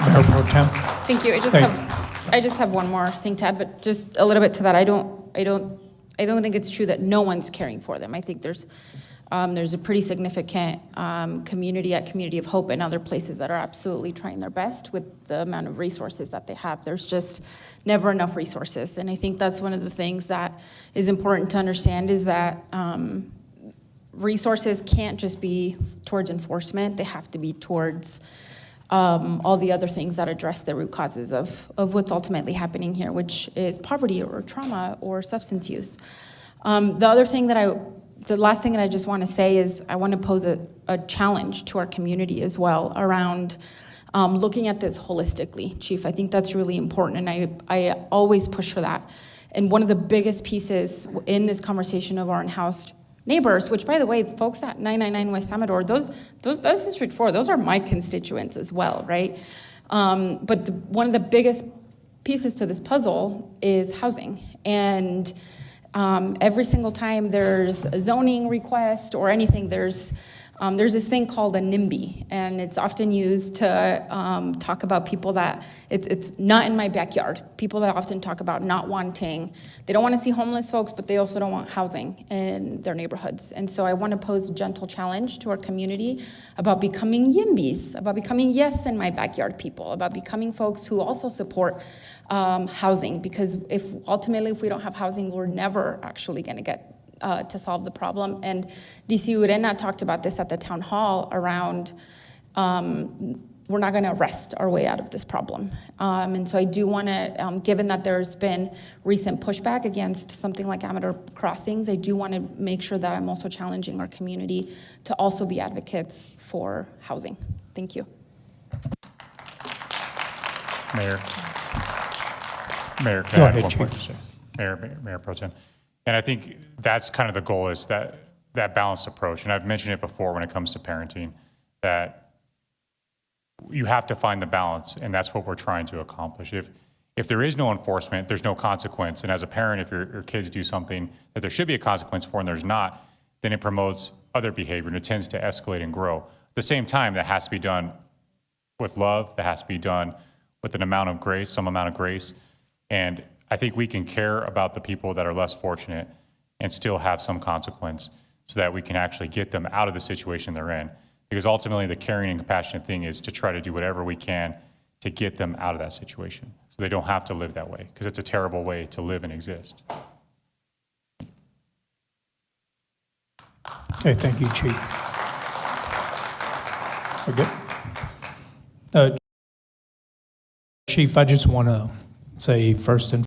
Mayor Pro Tem. Thank you. I just have one more thing to add, but just a little bit to that. I don't think it's true that no one's caring for them. I think there's a pretty significant community at Community of Hope and other places that are absolutely trying their best with the amount of resources that they have. There's just never enough resources. And I think that's one of the things that is important to understand is that resources can't just be towards enforcement. They have to be towards all the other things that address the root causes of what's ultimately happening here, which is poverty or trauma or substance use. The last thing that I just want to say is I want to pose a challenge to our community as well around looking at this holistically, Chief. I think that's really important, and I always push for that. And one of the biggest pieces in this conversation of our unhoused neighbors, which, by the way, folks at 999 West Amador, that's District 4. Those are my constituents as well, right? But one of the biggest pieces to this puzzle is housing. And every single time there's a zoning request or anything, there's this thing called a NIMBY, and it's often used to talk about people that it's not in my backyard. People that often talk about not wanting, they don't want to see homeless folks, but they also don't want housing in their neighborhoods. And so I want to pose a gentle challenge to our community about becoming YIMBYs, about becoming yes in my backyard people, about becoming folks who also support housing, because if we don't have housing, we're never actually going to get to solve the problem. And DC Urena talked about this at the town hall around we're not going to arrest our way out of this problem. And so I do want to, given that there's been recent pushback against something like Amador Crossings, I do want to make sure that I'm also challenging our community to also be advocates for housing. Thank you. Mayor, can Go I ahead, have one point Chief. to say? Mayor Pro Tem. And I think that's kind of the goal, is that balanced approach. And I've mentioned it before when it comes to parenting, that you have to find the balance, and that's what we're trying to accomplish. If there is no enforcement, there's no consequence. And as a parent, if your kids do something that there should be a consequence for and there's not, then it promotes other behavior and it tends to escalate and grow. At the same time, that has to be done with love, that has to be done with an amount of grace, some amount of grace. And I think we can care about the people that are less fortunate and still have some consequence so that we can actually get them out of the situation they're in. Because ultimately the caring and compassionate thing is to try to do whatever we can to get them out of that situation so they don't have to live that way, because it's a terrible way to live and exist. Okay, thank you, Chief. We're good? Chief, I just want to say first and